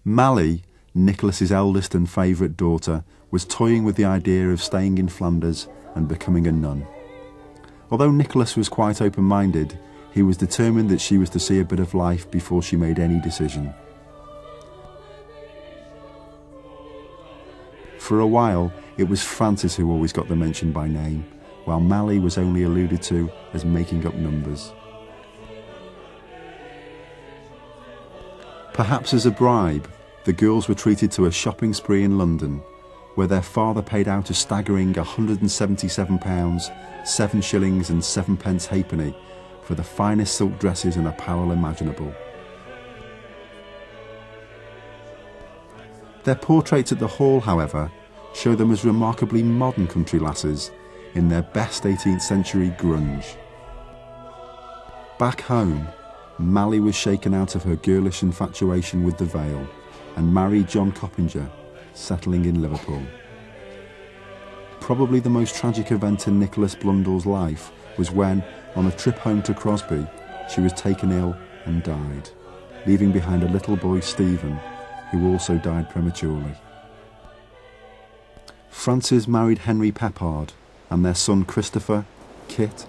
Mally, Nicholas's eldest and favourite daughter, was toying with the idea of staying in Flanders and becoming a nun. Although Nicholas was quite open-minded, he was determined that she was to see a bit of life before she made any decision. For a while, it was Francis who always got the mention by name, while Mally was only alluded to as making up numbers. Perhaps as a bribe, the girls were treated to a shopping spree in London, where their father paid out a staggering £177, 7 shillings and 7 pence halfpenny for the finest silk dresses and apparel imaginable. Their portraits at the Hall, however, show them as remarkably modern country lasses in their best 18th century grunge. Back home, Mally was shaken out of her girlish infatuation with the veil and married John Coppinger, settling in Liverpool. Probably the most tragic event in Nicholas Blundell's life was when, on a trip home to Crosby, she was taken ill and died, leaving behind a little boy, Stephen, who also died prematurely. Francis married Henry Peppard, and their son Christopher, Kit,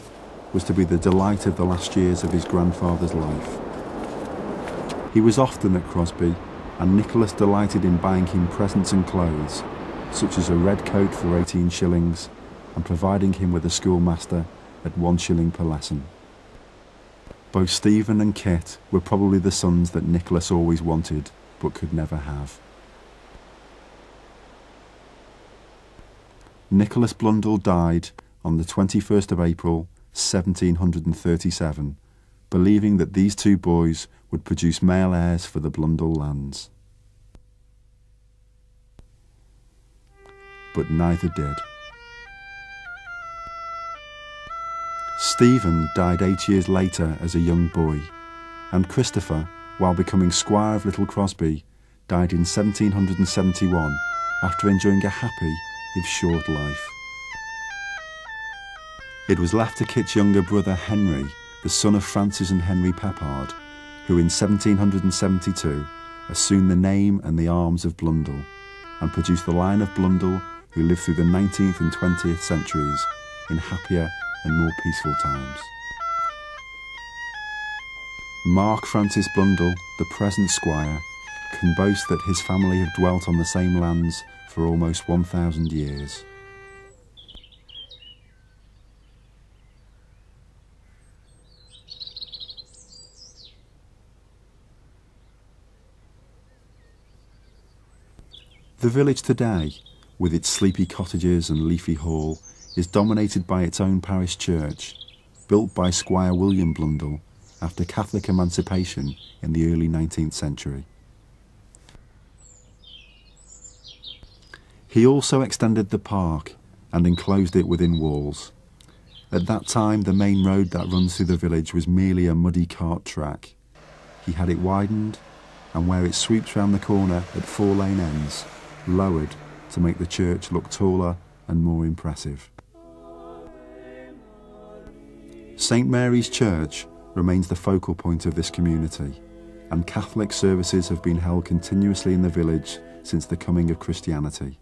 was to be the delight of the last years of his grandfather's life. He was often at Crosby, and Nicholas delighted in buying him presents and clothes, such as a red coat for 18 shillings, and providing him with a schoolmaster at 1 shilling per lesson. Both Stephen and Kit were probably the sons that Nicholas always wanted, but could never have. Nicholas Blundell died on the 21st of April 1737, believing that these two boys would produce male heirs for the Blundell lands. But neither did. Stephen died 8 years later as a young boy, and Christopher, while becoming Squire of Little Crosby, died in 1771 after enjoying a happy, if short, life. It was left to Kit's younger brother Henry, the son of Francis and Henry Peppard, who in 1772 assumed the name and the arms of Blundell, and produced the line of Blundell who lived through the 19th and 20th centuries in happier and more peaceful times. Mark Francis Blundell, the present Squire, can boast that his family have dwelt on the same lands for almost 1,000 years. The village today, with its sleepy cottages and leafy hall, is dominated by its own parish church, built by Squire William Blundell after Catholic emancipation in the early 19th century. He also extended the park and enclosed it within walls. At that time, the main road that runs through the village was merely a muddy cart track. He had it widened, and where it sweeps round the corner at 4 lane ends, lowered to make the church look taller and more impressive. St Mary's Church remains the focal point of this community, and Catholic services have been held continuously in the village since the coming of Christianity.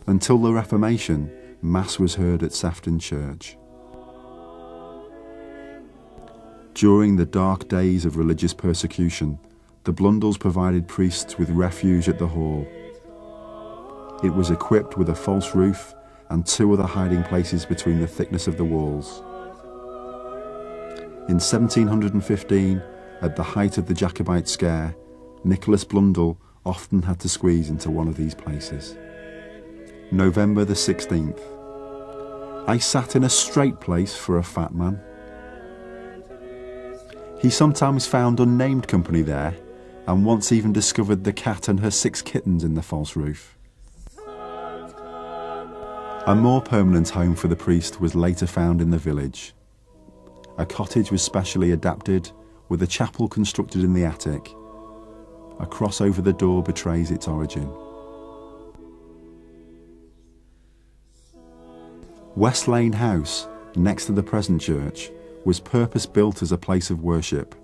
Until the Reformation, Mass was heard at Sefton Church. During the dark days of religious persecution, the Blundells provided priests with refuge at the hall. It was equipped with a false roof and 2 other hiding places between the thickness of the walls. In 1715, at the height of the Jacobite scare, Nicholas Blundell often had to squeeze into one of these places. November the 16th. I sat in a straight place for a fat man. He sometimes found unnamed company there, and once even discovered the cat and her 6 kittens in the false roof. A more permanent home for the priest was later found in the village. A cottage was specially adapted, with a chapel constructed in the attic. A cross over the door betrays its origin. West Lane House, next to the present church, was purpose-built as a place of worship,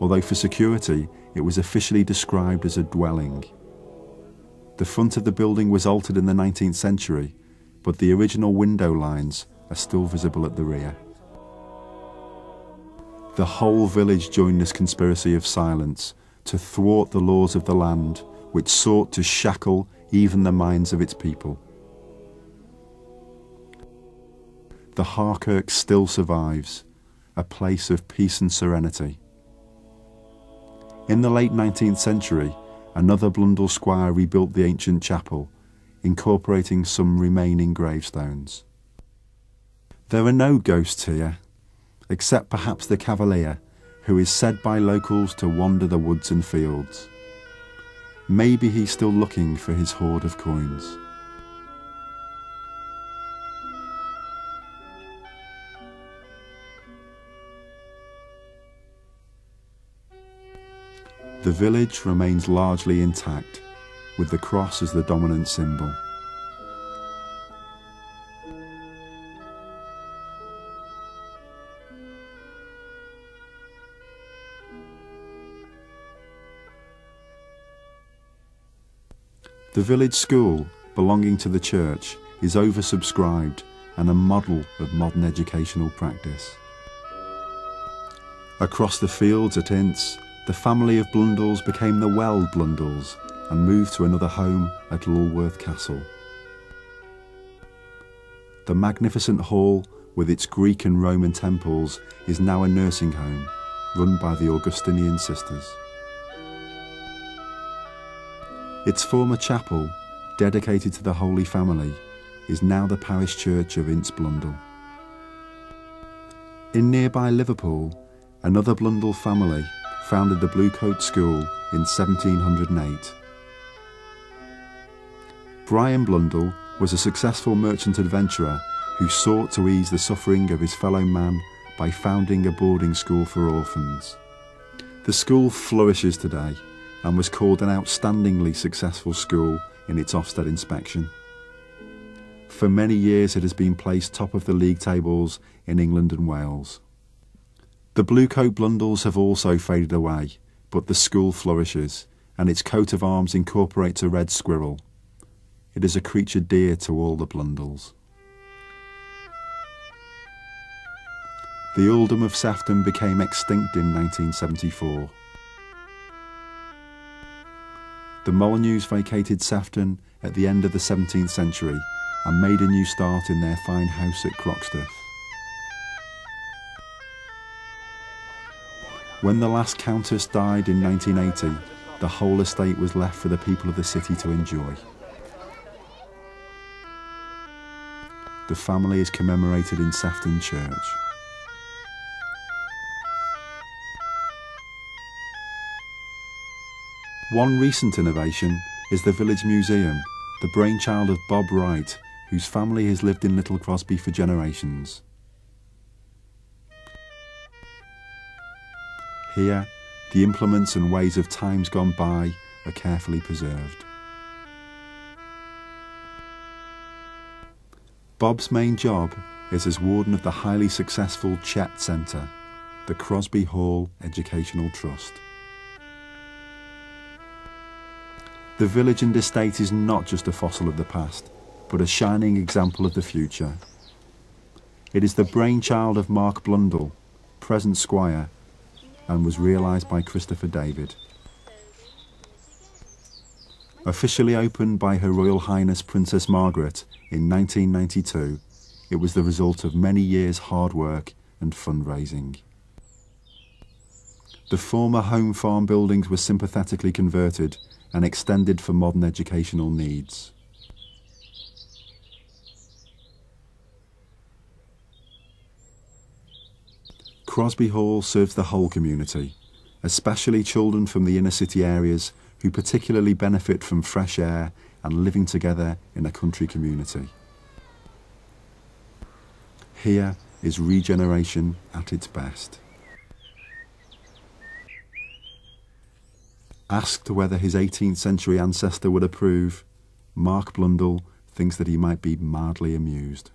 although for security it was officially described as a dwelling. The front of the building was altered in the 19th century, but the original window lines are still visible at the rear. The whole village joined this conspiracy of silence to thwart the laws of the land, which sought to shackle even the minds of its people. The Harkirk still survives, a place of peace and serenity. In the late 19th century, another Blundell squire rebuilt the ancient chapel, incorporating some remaining gravestones. There are no ghosts here, except perhaps the Cavalier, who is said by locals to wander the woods and fields. Maybe he's still looking for his hoard of coins. The village remains largely intact, with the cross as the dominant symbol. The village school, belonging to the church, is oversubscribed and a model of modern educational practice. Across the fields at Ince, the family of Blundells became the Weld Blundells and moved to another home at Lulworth Castle. The magnificent hall, with its Greek and Roman temples, is now a nursing home run by the Augustinian sisters. Its former chapel, dedicated to the Holy Family, is now the parish church of Ince Blundell. In nearby Liverpool, another Blundell family founded the Bluecoat School in 1708. Brian Blundell was a successful merchant adventurer who sought to ease the suffering of his fellow man by founding a boarding school for orphans. The school flourishes today and was called an outstandingly successful school in its Ofsted inspection. For many years it has been placed top of the league tables in England and Wales. The Bluecoat Blundells have also faded away, but the school flourishes, and its coat of arms incorporates a red squirrel. It is a creature dear to all the Blundells. The earldom of Sefton became extinct in 1974. The Molyneux vacated Sefton at the end of the 17th century and made a new start in their fine house at Croxteth. When the last countess died in 1980, the whole estate was left for the people of the city to enjoy. The family is commemorated in Sefton Church. One recent innovation is the village museum, the brainchild of Bob Wright, whose family has lived in Little Crosby for generations. Here, the implements and ways of times gone by are carefully preserved. Bob's main job is as warden of the highly successful Chet Centre, the Crosby Hall Educational Trust. The village and estate is not just a fossil of the past, but a shining example of the future. It is the brainchild of Mark Blundell, present Squire, and was realised by Christopher David. Officially opened by Her Royal Highness Princess Margaret in 1992, it was the result of many years' hard work and fundraising. The former home farm buildings were sympathetically converted and extended for modern educational needs. Crosby Hall serves the whole community, especially children from the inner city areas who particularly benefit from fresh air and living together in a country community. Here is regeneration at its best. Asked whether his 18th century ancestor would approve, Mark Blundell thinks that he might be mildly amused.